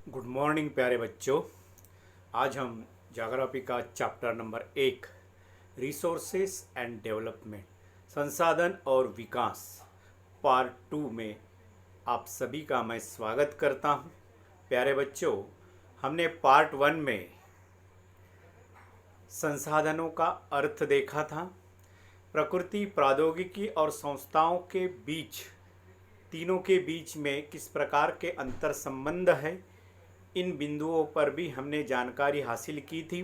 Good morning प्यारे बच्चों। आज हम ज्योग्राफी का chapter number 1 resources and development संसाधन और विकास पार्ट 2 में आप सभी का मैं स्वागत करता हूं। प्यारे बच्चों, हमने पार्ट 1 में संसाधनों का अर्थ देखा था। प्रकृति, प्रौद्योगिकी और संस्थाओं के बीच, तीनों के बीच में किस प्रकार के अंतर संबंध है, इन बिंदुओं पर भी हमने जानकारी हासिल की थी।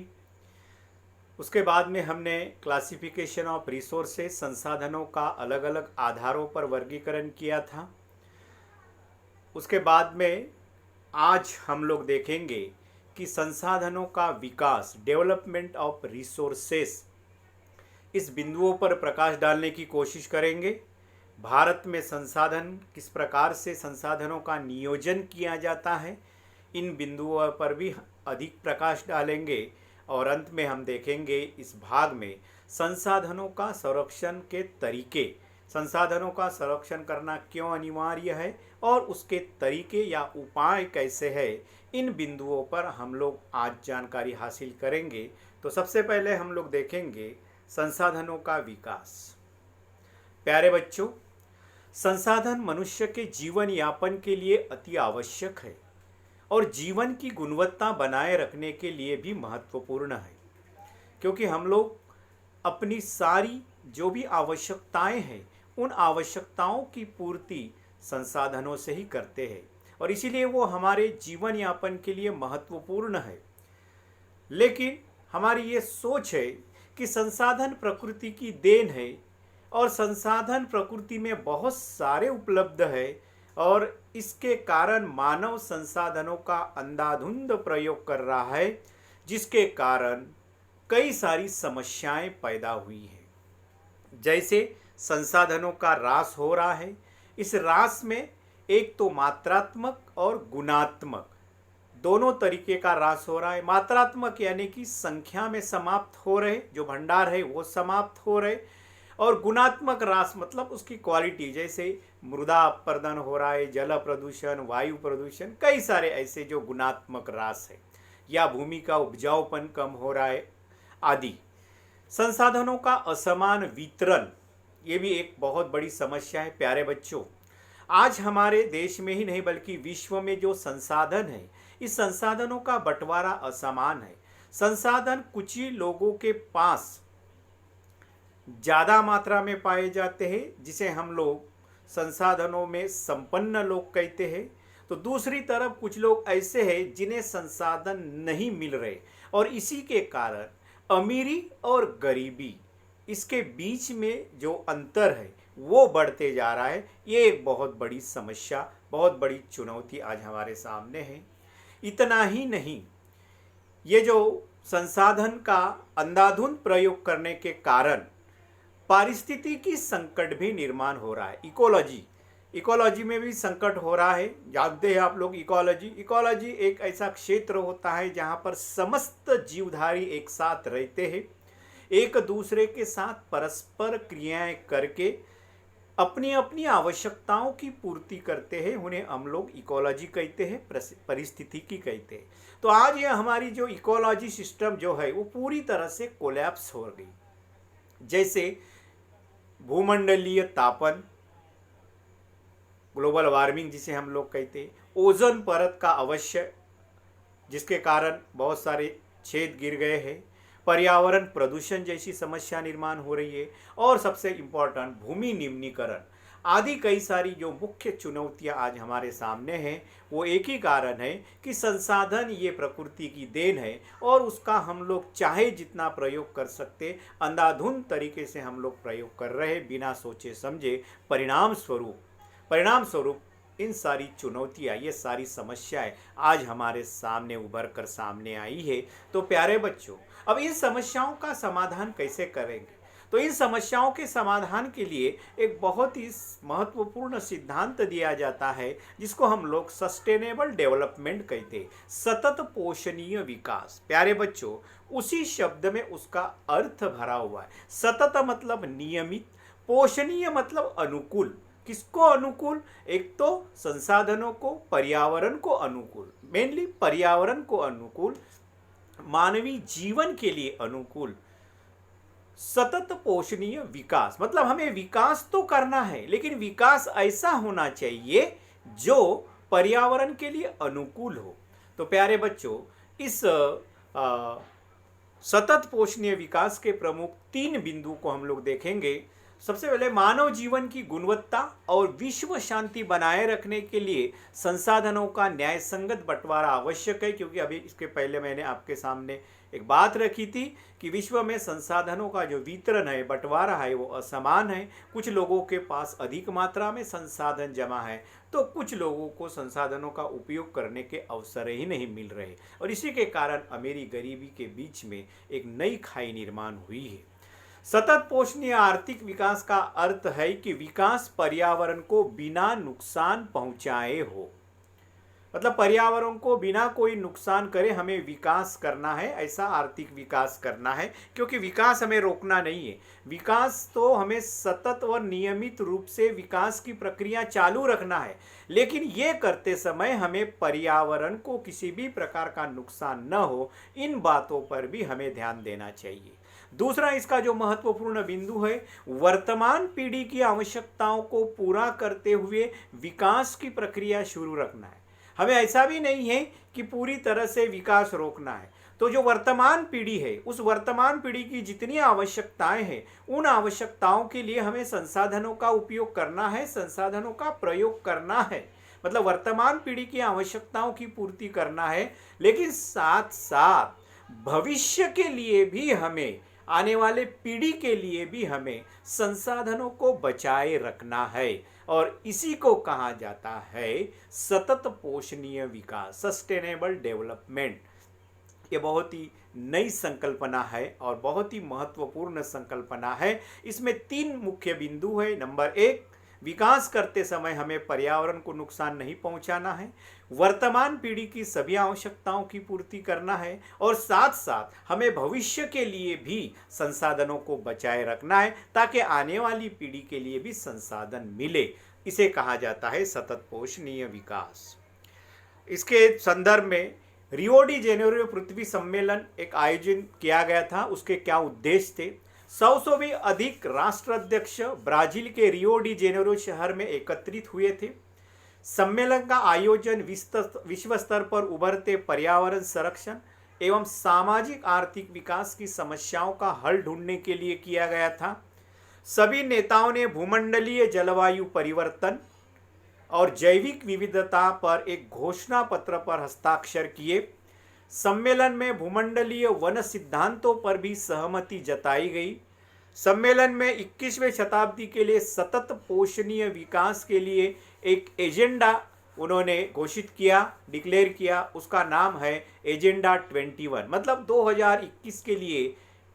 उसके बाद में हमने क्लासिफिकेशन ऑफ रिसोर्सेज, संसाधनों का अलग अलग आधारों पर वर्गीकरण किया था। उसके बाद में आज हम लोग देखेंगे कि संसाधनों का विकास, डेवलपमेंट ऑफ रिसोर्सेज, इस बिंदुओं पर प्रकाश डालने की कोशिश करेंगे। भारत में संसाधन किस प्रकार से संसाधनों का नियोजन किया जाता है, इन बिंदुओं पर भी अधिक प्रकाश डालेंगे। और अंत में हम देखेंगे इस भाग में संसाधनों का संरक्षण के तरीके, संसाधनों का संरक्षण करना क्यों अनिवार्य है और उसके तरीके या उपाय कैसे है, इन बिंदुओं पर हम लोग आज जानकारी हासिल करेंगे। तो सबसे पहले हम लोग देखेंगे संसाधनों का विकास। प्यारे बच्चों, संसाधन मनुष्य के जीवन यापन के लिए अति आवश्यक है और जीवन की गुणवत्ता बनाए रखने के लिए भी महत्वपूर्ण है, क्योंकि हम लोग अपनी सारी जो भी आवश्यकताएं हैं, उन आवश्यकताओं की पूर्ति संसाधनों से ही करते हैं और इसीलिए वो हमारे जीवन यापन के लिए महत्वपूर्ण है। लेकिन हमारी ये सोच है कि संसाधन प्रकृति की देन है और संसाधन प्रकृति में बहुत सारे उपलब्ध है और इसके कारण मानव संसाधनों का अंधाधुंध प्रयोग कर रहा है, जिसके कारण कई सारी समस्याएं पैदा हुई हैं। जैसे संसाधनों का ह्रास हो रहा है। इस ह्रास में एक तो मात्रात्मक और गुणात्मक दोनों तरीके का ह्रास हो रहा है। मात्रात्मक यानी कि संख्या में समाप्त हो रहे, जो भंडार है वो समाप्त हो रहे, और गुणात्मक ह्रास मतलब उसकी क्वालिटी, जैसे मृदा अपरदन हो रहा है, जल प्रदूषण, वायु प्रदूषण, कई सारे ऐसे जो गुणात्मक ह्रास है, या भूमि का उपजाऊपन कम हो रहा है आदि। संसाधनों का असमान वितरण, ये भी एक बहुत बड़ी समस्या है। प्यारे बच्चों, आज हमारे देश में ही नहीं बल्कि विश्व में जो संसाधन है, इस संसाधनों का बंटवारा असमान है। संसाधन कुछ ही लोगों के पास ज़्यादा मात्रा में पाए जाते हैं, जिसे हम लोग संसाधनों में संपन्न लोग कहते हैं। तो दूसरी तरफ कुछ लोग ऐसे हैं जिन्हें संसाधन नहीं मिल रहे और इसी के कारण अमीरी और गरीबी, इसके बीच में जो अंतर है वो बढ़ते जा रहा है। ये एक बहुत बड़ी समस्या, बहुत बड़ी चुनौती आज हमारे सामने है। इतना ही नहीं, ये जो संसाधन का अंधाधुंध प्रयोग करने के कारण पारिस्थितिकी संकट भी निर्माण हो रहा है। इकोलॉजी में भी संकट हो रहा है। जानते हैं आप लोग इकोलॉजी एक ऐसा क्षेत्र होता है जहाँ पर समस्त जीवधारी एक साथ रहते हैं, एक दूसरे के साथ परस्पर क्रियाएं करके अपनी अपनी आवश्यकताओं की पूर्ति करते हैं। उन्हें हम लोग इकोलॉजी कहते हैं, परिस्थितिकी कहते हैं। तो आज ये हमारी जो इकोलॉजी सिस्टम जो है वो पूरी तरह से कोलैप्स हो गई। जैसे भूमंडलीय तापन, ग्लोबल वार्मिंग जिसे हम लोग कहते हैं, ओजोन परत का अवश्य, जिसके कारण बहुत सारे छेद गिर गए हैं, पर्यावरण प्रदूषण जैसी समस्या निर्माण हो रही है, और सबसे इम्पोर्टेंट भूमि निम्नीकरण आदि कई सारी जो मुख्य चुनौतियां आज हमारे सामने हैं, वो एक ही कारण है कि संसाधन ये प्रकृति की देन है और उसका हम लोग चाहे जितना प्रयोग कर सकते, अंधाधुंध तरीके से हम लोग प्रयोग कर रहे बिना सोचे समझे। परिणाम स्वरूप इन सारी चुनौतियाँ, ये सारी समस्याएं आज हमारे सामने उभर कर सामने आई है। तो प्यारे बच्चों, अब इन समस्याओं का समाधान कैसे करेंगे? तो इन समस्याओं के समाधान के लिए एक बहुत ही महत्वपूर्ण सिद्धांत दिया जाता है, जिसको हम लोग सस्टेनेबल डेवलपमेंट कहते हैं, सतत पोषणीय विकास। प्यारे बच्चों, उसी शब्द में उसका अर्थ भरा हुआ है। सतत मतलब नियमित, पोषणीय मतलब अनुकूल, किसको अनुकूल? एक तो संसाधनों को, पर्यावरण को अनुकूल, मेनली पर्यावरण को अनुकूल, मानवीय जीवन के लिए अनुकूल, सतत पोषणीय विकास। मतलब हमें विकास तो करना है, लेकिन विकास ऐसा होना चाहिए जो पर्यावरण के लिए अनुकूल हो। तो प्यारे बच्चों, इस सतत पोषणीय विकास के प्रमुख 3 बिंदु को हम लोग देखेंगे। सबसे पहले, मानव जीवन की गुणवत्ता और विश्व शांति बनाए रखने के लिए संसाधनों का न्याय संगत बंटवारा आवश्यक है। क्योंकि अभी इसके पहले मैंने आपके सामने एक बात रखी थी कि विश्व में संसाधनों का जो वितरण है, बंटवारा है, वो असमान है। कुछ लोगों के पास अधिक मात्रा में संसाधन जमा है, तो कुछ लोगों को संसाधनों का उपयोग करने के अवसर ही नहीं मिल रहे, और इसी के कारण अमीरी गरीबी के बीच में एक नई खाई निर्माण हुई है। सतत पोषणीय आर्थिक विकास का अर्थ है कि विकास पर्यावरण को बिना नुकसान पहुंचाए हो। मतलब पर्यावरण को बिना कोई नुकसान करे हमें विकास करना है, ऐसा आर्थिक विकास करना है। क्योंकि विकास हमें रोकना नहीं है, विकास तो हमें सतत और नियमित रूप से विकास की प्रक्रिया चालू रखना है। लेकिन ये करते समय हमें पर्यावरण को किसी भी प्रकार का नुकसान न हो, इन बातों पर भी हमें ध्यान देना चाहिए। दूसरा, इसका जो महत्वपूर्ण बिंदु है, वर्तमान पीढ़ी की आवश्यकताओं को पूरा करते हुए विकास की प्रक्रिया शुरू रखना है। हमें ऐसा भी नहीं है कि पूरी तरह से विकास रोकना है। तो जो वर्तमान पीढ़ी है, उस वर्तमान पीढ़ी की जितनी आवश्यकताएं हैं, उन आवश्यकताओं के लिए हमें संसाधनों का उपयोग करना है, संसाधनों का प्रयोग करना है। मतलब वर्तमान पीढ़ी की आवश्यकताओं की पूर्ति करना है, लेकिन साथ साथ भविष्य के लिए भी हमें, आने वाले पीढ़ी के लिए भी हमें संसाधनों को बचाए रखना है। और इसी को कहा जाता है सतत पोषणीय विकास, सस्टेनेबल डेवलपमेंट। ये बहुत ही नई संकल्पना है और बहुत ही महत्वपूर्ण संकल्पना है। इसमें 3 मुख्य बिंदु है। नंबर 1, विकास करते समय हमें पर्यावरण को नुकसान नहीं पहुंचाना है, वर्तमान पीढ़ी की सभी आवश्यकताओं की पूर्ति करना है, और साथ साथ हमें भविष्य के लिए भी संसाधनों को बचाए रखना है, ताकि आने वाली पीढ़ी के लिए भी संसाधन मिले। इसे कहा जाता है सतत पोषणीय विकास। इसके संदर्भ में रियो डी जेनेरो पृथ्वी सम्मेलन एक आयोजन किया गया था। उसके क्या उद्देश्य थे? 100 से भी अधिक राष्ट्राध्यक्ष ब्राजील के रियो डी जेनेरो शहर में एकत्रित हुए थे। सम्मेलन का आयोजन विश्व स्तर पर उभरते पर्यावरण संरक्षण एवं सामाजिक आर्थिक विकास की समस्याओं का हल ढूंढने के लिए किया गया था। सभी नेताओं ने भूमंडलीय जलवायु परिवर्तन और जैविक विविधता पर एक घोषणा पत्र पर हस्ताक्षर किए। सम्मेलन में भूमंडलीय वन सिद्धांतों पर भी सहमति जताई गई। सम्मेलन में 21वीं शताब्दी के लिए सतत पोषणीय विकास के लिए एक एजेंडा उन्होंने घोषित किया, डिक्लेयर किया। उसका नाम है एजेंडा 21। मतलब 2021 के लिए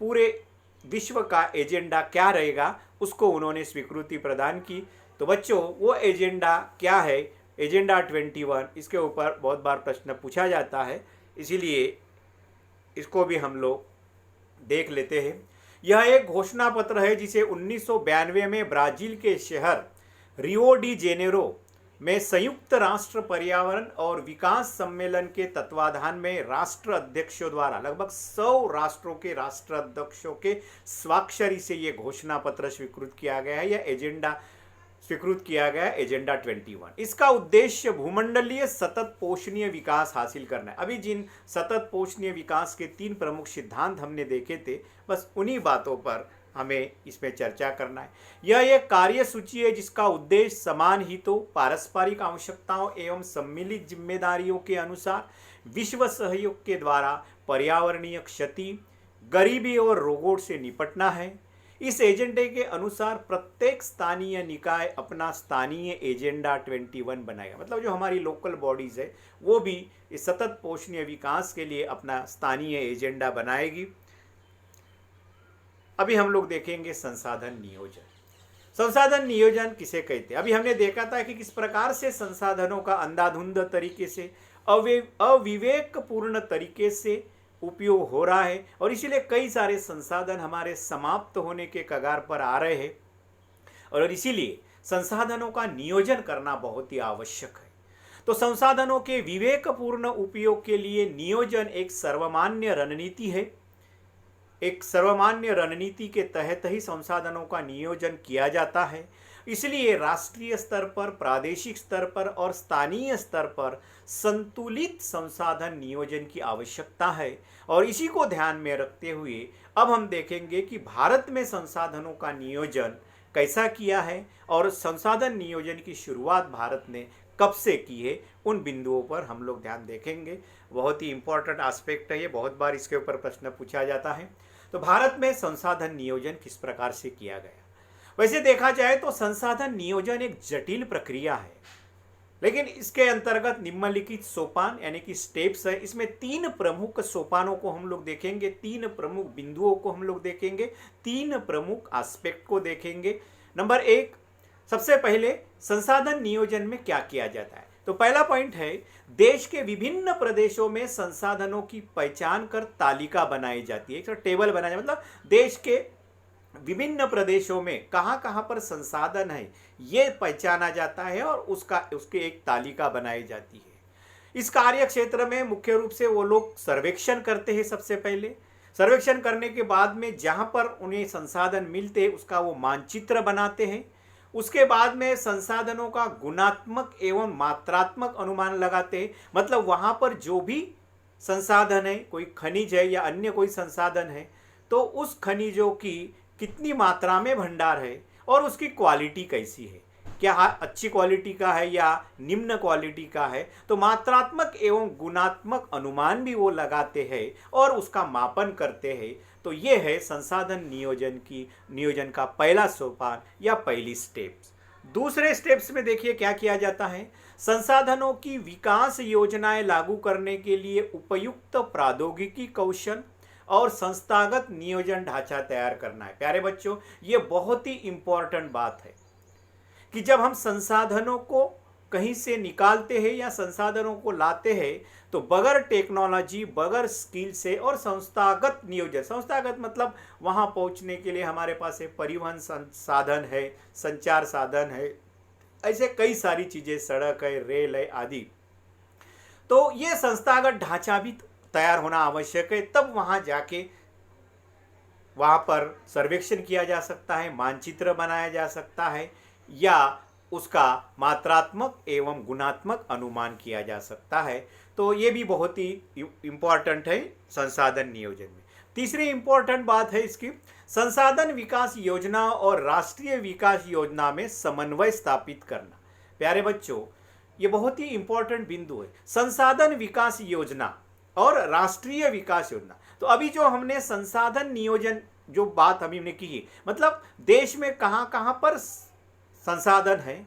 पूरे विश्व का एजेंडा क्या रहेगा, उसको उन्होंने स्वीकृति प्रदान की। तो बच्चों, वो एजेंडा क्या है? एजेंडा 21, इसके ऊपर बहुत बार प्रश्न पूछा जाता है, इसीलिए इसको भी हम लोग देख लेते हैं। यह एक घोषणा पत्र है जिसे 1992 में ब्राजील के शहर रियो डी जेनेरो में संयुक्त राष्ट्र पर्यावरण और विकास सम्मेलन के तत्वाधान में राष्ट्र अध्यक्षों द्वारा, लगभग 100 राष्ट्रों के राष्ट्र अध्यक्षों के स्वाक्षरी से यह घोषणा पत्र स्वीकृत किया गया है, यह एजेंडा स्वीकृत किया गया है, एजेंडा 21। इसका उद्देश्य भूमंडलीय सतत पोषणीय विकास हासिल करना है। अभी जिन सतत पोषणीय विकास के 3 प्रमुख सिद्धांत हमने देखे थे, बस उन्हीं बातों पर हमें इसमें चर्चा करना है। यह एक कार्य सूची है जिसका उद्देश्य समान हितों, पारस्परिक आवश्यकताओं एवं सम्मिलित जिम्मेदारियों के अनुसार विश्व सहयोग के द्वारा पर्यावरणीय क्षति, गरीबी और रोगों से निपटना है। इस एजेंडे के अनुसार प्रत्येक स्थानीय निकाय अपना स्थानीय एजेंडा 21 बनाएगा। मतलब जो हमारी लोकल बॉडीज है, वो भी इस सतत पोषणीय विकास के लिए अपना स्थानीय एजेंडा बनाएगी। अभी हम लोग देखेंगे संसाधन नियोजन। संसाधन नियोजन किसे कहते हैं? अभी हमने देखा था कि किस प्रकार से संसाधनों का अंधाधुंध तरीके से, अविवेकपूर्ण तरीके से उपयोग हो रहा है, और इसीलिए कई सारे संसाधन हमारे समाप्त होने के कगार पर आ रहे हैं। और इसीलिए संसाधनों का नियोजन करना बहुत ही आवश्यक है। तो संसाधनों के विवेकपूर्ण उपयोग के लिए नियोजन एक सर्वमान्य रणनीति है। एक सर्वमान्य रणनीति के तहत ही संसाधनों का नियोजन किया जाता है। इसलिए राष्ट्रीय स्तर पर, प्रादेशिक स्तर पर और स्थानीय स्तर पर संतुलित संसाधन नियोजन की आवश्यकता है। और इसी को ध्यान में रखते हुए अब हम देखेंगे कि भारत में संसाधनों का नियोजन कैसा किया है और संसाधन नियोजन की शुरुआत भारत ने कब से की है, उन बिंदुओं पर हम लोग ध्यान देखेंगे। बहुत ही इंपॉर्टेंट एस्पेक्ट है ये, बहुत बार इसके ऊपर प्रश्न पूछा जाता है। तो भारत में संसाधन नियोजन किस प्रकार से किया गया? वैसे देखा जाए तो संसाधन नियोजन एक जटिल प्रक्रिया है, लेकिन इसके अंतर्गत निम्नलिखित सोपान यानी कि स्टेप्स है। इसमें 3 प्रमुख सोपानों को हम लोग देखेंगे, 3 प्रमुख बिंदुओं को हम लोग देखेंगे, 3 प्रमुख एस्पेक्ट को देखेंगे। नंबर 1, सबसे पहले संसाधन नियोजन में क्या किया जाता है। तो पहला पॉइंट है, देश के विभिन्न प्रदेशों में संसाधनों की पहचान कर तालिका बनाई जाती है। एक टेबल बनाया, मतलब देश के विभिन्न प्रदेशों में कहाँ कहाँ पर संसाधन है ये पहचाना जाता है और उसके एक तालिका बनाई जाती है। इस कार्य क्षेत्र में मुख्य रूप से वो लोग सर्वेक्षण करते हैं। सबसे पहले सर्वेक्षण करने के बाद में जहाँ पर उन्हें संसाधन मिलते हैं उसका वो मानचित्र बनाते हैं। उसके बाद में संसाधनों का गुणात्मक एवं मात्रात्मक अनुमान लगाते हैं, मतलब वहाँ पर जो भी संसाधन है, कोई खनिज है या अन्य कोई संसाधन है, तो उस खनिजों की कितनी मात्रा में भंडार है और उसकी क्वालिटी कैसी है, क्या अच्छी क्वालिटी का है या निम्न क्वालिटी का है। तो मात्रात्मक एवं गुणात्मक अनुमान भी वो लगाते हैं और उसका मापन करते हैं। तो ये है संसाधन नियोजन का पहला सोपान या पहली स्टेप्स। दूसरे स्टेप्स में देखिए क्या किया जाता है। संसाधनों की विकास योजनाएं लागू करने के लिए उपयुक्त प्रौद्योगिकी कौशल और संस्थागत नियोजन ढांचा तैयार करना है। प्यारे बच्चों, ये बहुत ही इंपॉर्टेंट बात है कि जब हम संसाधनों को कहीं से निकालते हैं या संसाधनों को लाते हैं तो बगैर टेक्नोलॉजी, बगैर स्किल से और संस्थागत नियोजन, संस्थागत मतलब वहां पहुंचने के लिए हमारे पास एक परिवहन साधन है, संचार साधन है, ऐसे कई सारी चीजें, सड़क है, रेल है आदि। तो ये संस्थागत ढांचा भी तैयार होना आवश्यक है। तब वहां जाके वहां पर सर्वेक्षण किया जा सकता है, मानचित्र बनाया जा सकता है या उसका मात्रात्मक एवं गुणात्मक अनुमान किया जा सकता है। तो ये भी बहुत ही इंपॉर्टेंट है संसाधन नियोजन में। तीसरी इंपॉर्टेंट बात है इसकी, संसाधन विकास योजना और राष्ट्रीय विकास योजना में समन्वय स्थापित करना। प्यारे बच्चों, ये बहुत ही इंपॉर्टेंट बिंदु है, संसाधन विकास योजना और राष्ट्रीय विकास योजना। तो अभी जो हमने संसाधन नियोजन जो बात हमने की, मतलब देश में कहाँ कहाँ पर संसाधन है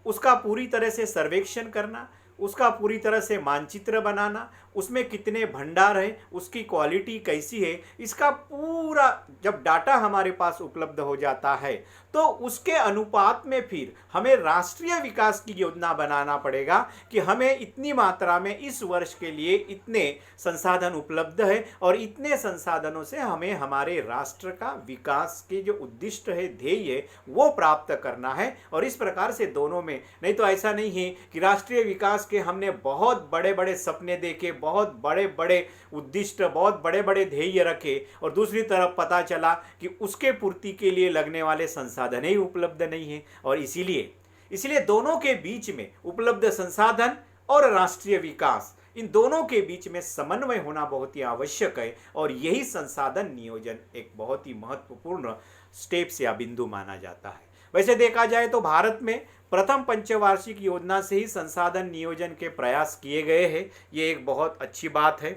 उसका पूरी तरह से सर्वेक्षण करना, उसका पूरी तरह से मानचित्र बनाना, उसमें कितने भंडार है, उसकी क्वालिटी कैसी है, इसका पूरा जब डाटा हमारे पास उपलब्ध हो जाता है तो उसके अनुपात में फिर हमें राष्ट्रीय विकास की योजना बनाना पड़ेगा कि हमें इतनी मात्रा में इस वर्ष के लिए इतने संसाधन उपलब्ध है और इतने संसाधनों से हमें हमारे राष्ट्र का विकास के जो उद्दिष्ट है, ध्येय है, वो प्राप्त करना है। और इस प्रकार से दोनों में, नहीं तो ऐसा नहीं है कि राष्ट्रीय विकास के हमने बहुत बड़े बड़े सपने देखे, बहुत बड़े बड़े उद्दिष्ट, बहुत बड़े बड़े ध्येय रखे और दूसरी तरफ पता चला कि उसके पूर्ति के लिए लगने वाले संसाधन ही उपलब्ध नहीं है। और इसीलिए दोनों के बीच में उपलब्ध संसाधन और राष्ट्रीय विकास, इन दोनों के बीच में समन्वय होना बहुत ही आवश्यक है और यही संसाधन नियोजन एक बहुत ही महत्वपूर्ण स्टेप्स या बिंदु माना जाता है। वैसे देखा जाए तो भारत में प्रथम पंचवार्षिक योजना से ही संसाधन नियोजन के प्रयास किए गए हैं, ये एक बहुत अच्छी बात है।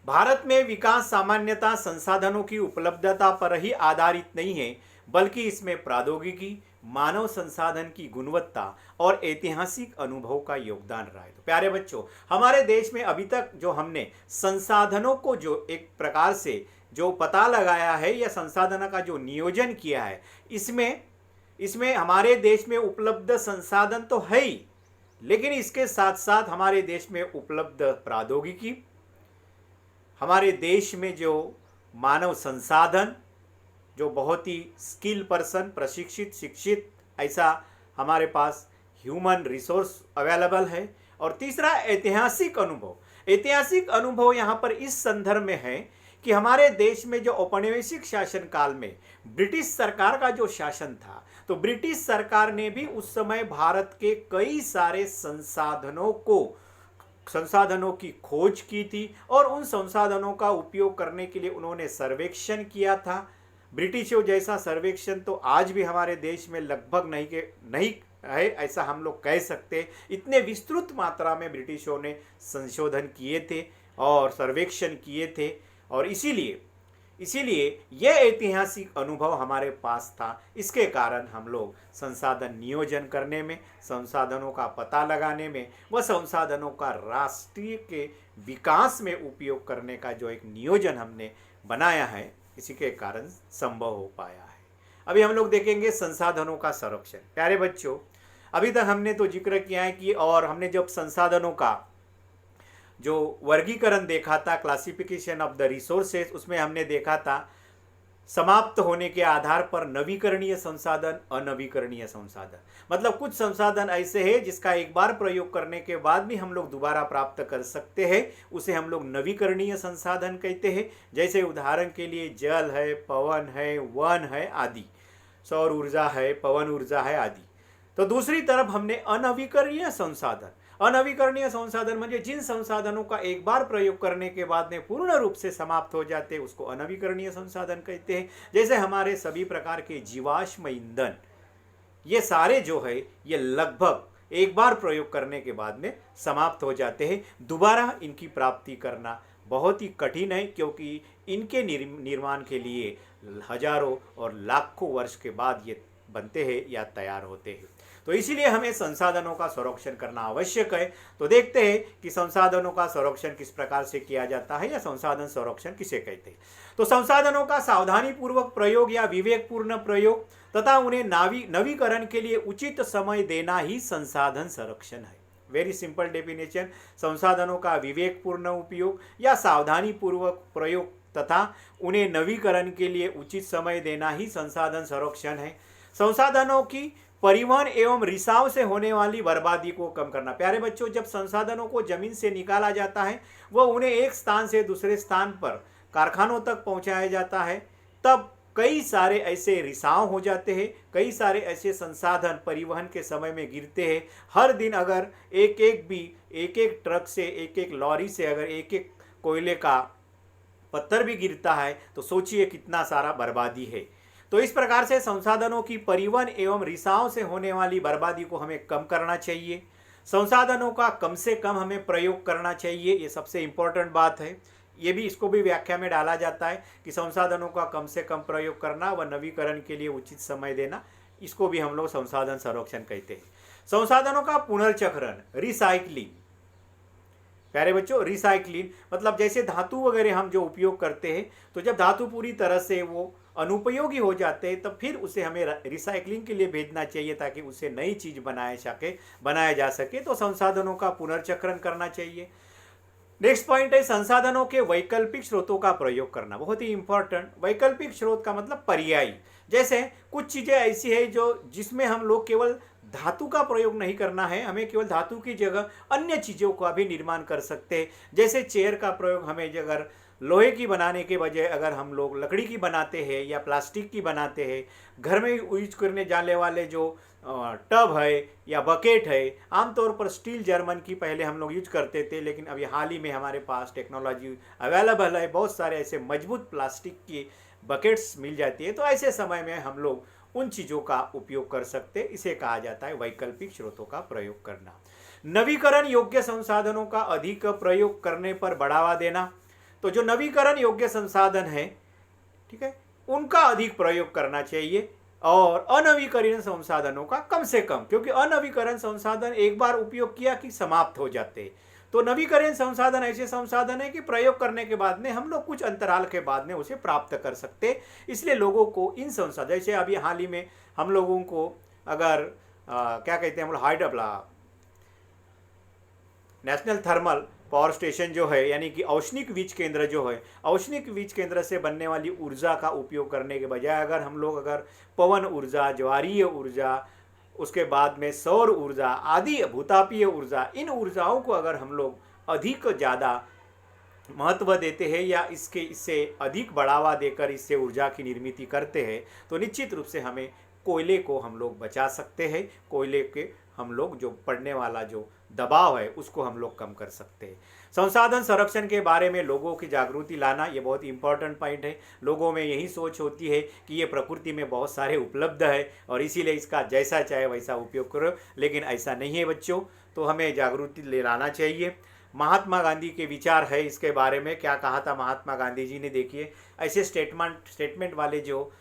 भारत में विकास सामान्यतः संसाधनों की उपलब्धता पर ही आधारित नहीं है, बल्कि इसमें प्रौद्योगिकी, मानव संसाधन की गुणवत्ता और ऐतिहासिक अनुभव का योगदान रहा है। तो प्यारे बच्चों, हमारे देश में अभी तक जो हमने संसाधनों को जो एक प्रकार से जो पता लगाया है या संसाधन का जो नियोजन किया है, इसमें हमारे देश में उपलब्ध संसाधन तो है ही, लेकिन इसके साथ साथ हमारे देश में उपलब्ध प्रौद्योगिकी, हमारे देश में जो मानव संसाधन, जो बहुत ही स्किल पर्सन, प्रशिक्षित, शिक्षित ऐसा हमारे पास ह्यूमन रिसोर्स अवेलेबल है। और तीसरा ऐतिहासिक अनुभव। ऐतिहासिक अनुभव यहाँ पर इस संदर्भ में है कि हमारे देश में जो औपनिवेशिक शासन काल में ब्रिटिश सरकार का जो शासन था, तो ब्रिटिश सरकार ने भी उस समय भारत के कई सारे संसाधनों की खोज की थी और उन संसाधनों का उपयोग करने के लिए उन्होंने सर्वेक्षण किया था। ब्रिटिशों जैसा सर्वेक्षण तो आज भी हमारे देश में लगभग नहीं है, ऐसा हम लोग कह सकते। इतने विस्तृत मात्रा में ब्रिटिशों ने संशोधन किए थे और सर्वेक्षण किए थे, और इसीलिए यह ऐतिहासिक अनुभव हमारे पास था। इसके कारण हम लोग संसाधन नियोजन करने में, संसाधनों का पता लगाने में व संसाधनों का राष्ट्रीय के विकास में उपयोग करने का जो एक नियोजन हमने बनाया है, इसी के कारण संभव हो पाया है। अभी हम लोग देखेंगे संसाधनों का संरक्षण। प्यारे बच्चों, अभी तक हमने तो जिक्र किया है कि, और हमने जब संसाधनों का जो वर्गीकरण देखा था, क्लासिफिकेशन ऑफ द रिसोर्सेज, उसमें हमने देखा था समाप्त होने के आधार पर नवीकरणीय संसाधन, अनवीकरणीय संसाधन। मतलब कुछ संसाधन ऐसे हैं जिसका एक बार प्रयोग करने के बाद भी हम लोग दोबारा प्राप्त कर सकते हैं, उसे हम लोग नवीकरणीय संसाधन कहते हैं। जैसे उदाहरण के लिए जल है, पवन है, वन है आदि, सौर ऊर्जा है, पवन ऊर्जा है आदि। तो दूसरी तरफ हमने अनवीकरणीय संसाधन। अनवीकरणीय संसाधन म्हणजे जिन संसाधनों का एक बार प्रयोग करने के बाद में पूर्ण रूप से समाप्त हो जाते हैं, उसको अनवीकरणीय संसाधन कहते हैं। जैसे हमारे सभी प्रकार के जीवाश्म ईंधन, ये सारे जो है ये लगभग एक बार प्रयोग करने के बाद में समाप्त हो जाते हैं। दोबारा इनकी प्राप्ति करना बहुत ही कठिन है, क्योंकि इनके निर्माण के लिए हजारों और लाखों वर्ष के बाद ये बनते हैं या तैयार होते हैं। तो इसीलिए हमें संसाधनों का संरक्षण करना आवश्यक है। तो देखते हैं कि संसाधनों का संरक्षण किस प्रकार से किया जाता है, या संसाधन संरक्षण किसे कहते हैं। तो संसाधनों का सावधानी पूर्वक प्रयोग या विवेकपूर्ण प्रयोग तथा उन्हें नवीकरण के लिए उचित समय देना ही संसाधन संरक्षण है। Very simple definition. संसाधनों का विवेकपूर्ण उपयोग या सावधानी पूर्वक प्रयोग तथा उन्हें नवीकरण के लिए उचित समय देना ही संसाधन संरक्षण है। संसाधनों की परिवहन एवं रिसाव से होने वाली बर्बादी को कम करना। प्यारे बच्चों, जब संसाधनों को जमीन से निकाला जाता है, वह उन्हें एक स्थान से दूसरे स्थान पर कारखानों तक पहुंचाया जाता है, तब कई सारे ऐसे रिसाव हो जाते हैं, कई सारे ऐसे संसाधन परिवहन के समय में गिरते हैं। हर दिन अगर एक एक ट्रक से, एक एक लॉरी से अगर एक एक कोयले का पत्थर भी गिरता है, तो सोचिए कितना सारा बर्बादी है। तो इस प्रकार से संसाधनों की परिवहन एवं रिसाव से होने वाली बर्बादी को हमें कम करना चाहिए। संसाधनों का कम से कम हमें प्रयोग करना चाहिए, ये सबसे इम्पोर्टेंट बात है। ये भी, इसको भी व्याख्या में डाला जाता है कि संसाधनों का कम से कम प्रयोग करना व नवीकरण के लिए उचित समय देना, इसको भी हम लोग संसाधन संरक्षण कहते हैं। संसाधनों का पुनर्चक्रण, रिसाइकलिंग। प्यारे बच्चों, रिसाइकलिंग मतलब जैसे धातु वगैरह हम जो उपयोग करते हैं, तो जब धातु पूरी तरह से वो अनुपयोगी हो जाते हैं, तब फिर उसे हमें रिसाइकलिंग के लिए भेजना चाहिए, ताकि उसे नई चीज बनाया जा सके। तो संसाधनों का पुनर्चक्रण करना चाहिए। नेक्स्ट पॉइंट है संसाधनों के वैकल्पिक स्रोतों का प्रयोग करना, बहुत ही इंपॉर्टेंट। वैकल्पिक स्रोत का मतलब पर्यायी। जैसे कुछ चीजें ऐसी है जिसमें हम लोग केवल धातु का प्रयोग नहीं करना है, हमें केवल धातु की जगह अन्य चीजों का भी निर्माण कर सकते हैं। जैसे चेयर का प्रयोग हमें अगर लोहे की बनाने के बजाय अगर हम लोग लकड़ी की बनाते हैं या प्लास्टिक की बनाते हैं, घर में यूज करने जाने वाले जो टब है या बकेट है, आमतौर पर स्टील जर्मन की पहले हम लोग यूज करते थे, लेकिन अभी हाल ही में हमारे पास टेक्नोलॉजी अवेलेबल है, बहुत सारे ऐसे मजबूत प्लास्टिक की बकेट्स मिल जाती है। तो ऐसे समय में हम लोग उन चीज़ों का उपयोग कर सकते हैं। इसे कहा जाता है वैकल्पिक स्रोतों का प्रयोग करना। नवीकरण योग्य संसाधनों का अधिक प्रयोग करने पर बढ़ावा देना। तो जो नवीकरण योग्य संसाधन है, ठीक है, उनका अधिक प्रयोग करना चाहिए और अनवीकरण संसाधनों का कम से कम, क्योंकि अनवीकरण संसाधन एक बार उपयोग किया कि समाप्त हो जाते हैं। तो नवीकरण संसाधन ऐसे संसाधन है कि प्रयोग करने के बाद में हम लोग कुछ अंतराल के बाद में उसे प्राप्त कर सकते। इसलिए लोगों को इन संसाधन, जैसे अभी हाल ही में हम लोगों को अगर क्या कहते हैं हम लोग नेशनल थर्मल पावर स्टेशन जो है, यानी कि औष्णिक वीज केंद्र जो है, औष्णिक वीज केंद्र से बनने वाली ऊर्जा का उपयोग करने के बजाय अगर हम लोग पवन ऊर्जा, ज्वारीय ऊर्जा, उसके बाद में सौर ऊर्जा आदि भूतापीय ऊर्जा, इन ऊर्जाओं को अगर हम लोग अधिक ज़्यादा महत्व देते हैं या इससे अधिक बढ़ावा देकर इससे ऊर्जा की निर्मित करते हैं तो निश्चित रूप से हमें कोयले को हम लोग बचा सकते हैं। कोयले के हम लोग जो पड़ने वाला जो दबाव है उसको हम लोग कम कर सकते हैं। संसाधन संरक्षण के बारे में लोगों की जागृति लाना ये बहुत इंपॉर्टेंट पॉइंट है। लोगों में यही सोच होती है कि ये प्रकृति में बहुत सारे उपलब्ध है और इसीलिए इसका जैसा चाहे वैसा उपयोग करो, लेकिन ऐसा नहीं है बच्चों। तो हमें जागृति ले लाना चाहिए। महात्मा गांधी के विचार है इसके बारे में, क्या कहा था महात्मा गांधी जी ने, देखिए ऐसे स्टेटमेंट वाले जो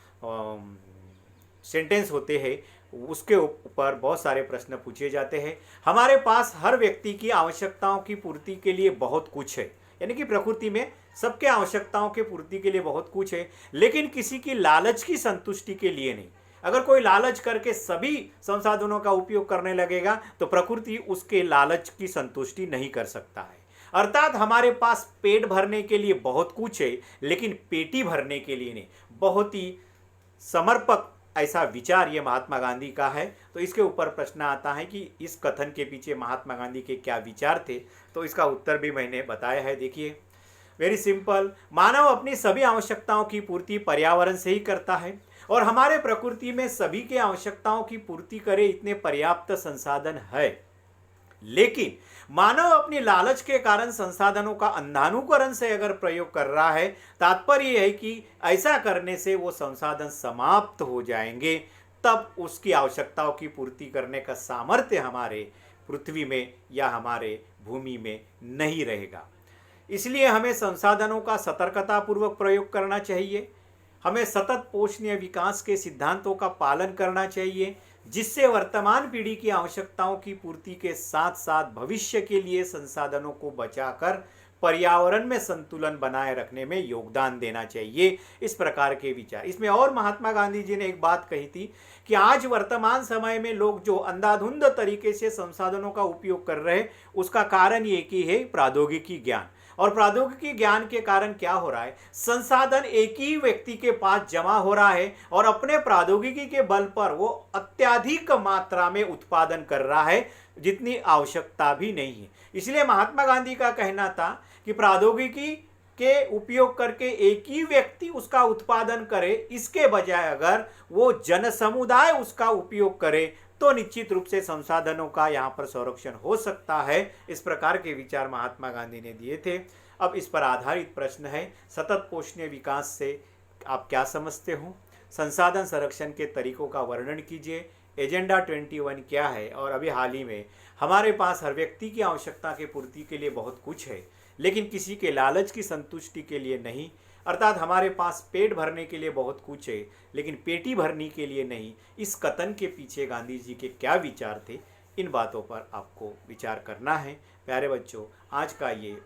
सेंटेंस होते हैं उसके ऊपर बहुत सारे प्रश्न पूछे जाते हैं। हमारे पास हर व्यक्ति की आवश्यकताओं की पूर्ति के लिए बहुत कुछ है, यानी कि प्रकृति में सबके आवश्यकताओं के पूर्ति के लिए बहुत कुछ है, लेकिन किसी की लालच की संतुष्टि के लिए नहीं। अगर कोई लालच करके सभी संसाधनों का उपयोग करने लगेगा तो प्रकृति उसके लालच की संतुष्टि नहीं कर सकता है। अर्थात हमारे पास पेट भरने के लिए बहुत कुछ है, लेकिन पेटी भरने के लिए नहीं। बहुत ही समर्पक ऐसा विचार ये महात्मा गांधी का है। तो इसके ऊपर प्रश्न आता है कि इस कथन के पीछे महात्मा गांधी के क्या विचार थे, तो इसका उत्तर भी मैंने बताया है। देखिए वेरी सिंपल, मानव अपनी सभी आवश्यकताओं की पूर्ति पर्यावरण से ही करता है और हमारे प्रकृति में सभी के आवश्यकताओं की पूर्ति करे इतने पर्याप्त संसाधन है, लेकिन मानव अपनी लालच के कारण संसाधनों का अंधानुकरण से अगर प्रयोग कर रहा है, तात्पर्य यह है कि ऐसा करने से वो संसाधन समाप्त हो जाएंगे, तब उसकी आवश्यकताओं की पूर्ति करने का सामर्थ्य हमारे पृथ्वी में या हमारे भूमि में नहीं रहेगा। इसलिए हमें संसाधनों का सतर्कतापूर्वक प्रयोग करना चाहिए। हमें सतत पोषणीय विकास के सिद्धांतों का पालन करना चाहिए, जिससे वर्तमान पीढ़ी की आवश्यकताओं की पूर्ति के साथ साथ भविष्य के लिए संसाधनों को बचाकर पर्यावरण में संतुलन बनाए रखने में योगदान देना चाहिए। इस प्रकार के विचार इसमें। और महात्मा गांधी जी ने एक बात कही थी कि आज वर्तमान समय में लोग जो अंधाधुंध तरीके से संसाधनों का उपयोग कर रहे हैं, उसका कारण एक ही है, प्रौद्योगिकी ज्ञान। और प्रौद्योगिकी ज्ञान के कारण क्या हो रहा है, संसाधन एक ही व्यक्ति के पास जमा हो रहा है और अपने प्रौद्योगिकी के बल पर वो अत्यधिक मात्रा में उत्पादन कर रहा है, जितनी आवश्यकता भी नहीं है। इसलिए महात्मा गांधी का कहना था कि प्रौद्योगिकी के उपयोग करके एक ही व्यक्ति उसका उत्पादन करे, इसके बजाय अगर वो जन समुदाय उसका उपयोग करे तो निश्चित रूप से संसाधनों का यहाँ पर संरक्षण हो सकता है। इस प्रकार के विचार महात्मा गांधी ने दिए थे। अब इस पर आधारित प्रश्न है, सतत पोषणीय विकास से आप क्या समझते हो? संसाधन संरक्षण के तरीकों का वर्णन कीजिए। एजेंडा 21 क्या है? और अभी हाल ही में हमारे पास हर व्यक्ति की आवश्यकता के पूर्ति के लिए बहुत कुछ है, लेकिन किसी के लालच की संतुष्टि के लिए नहीं। अर्थात हमारे पास पेट भरने के लिए बहुत कुछ है, लेकिन पेटी भरने के लिए नहीं। इस कथन के पीछे गांधी जी के क्या विचार थे, इन बातों पर आपको विचार करना है। प्यारे बच्चों, आज का ये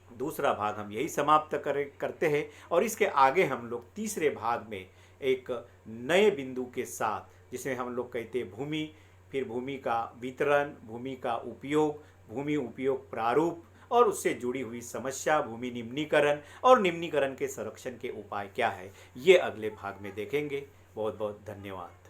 दूसरा भाग हम यही समाप्त करते हैं और इसके आगे हम लोग तीसरे भाग में एक नए बिंदु के साथ, जिसमें हम लोग कहते हैं भूमि, फिर भूमि का वितरण, भूमि का उपयोग, भूमि उपयोग प्रारूप और उससे जुड़ी हुई समस्या, भूमि निम्नीकरण और निम्नीकरण के संरक्षण के उपाय क्या है, ये अगले भाग में देखेंगे। बहुत बहुत धन्यवाद।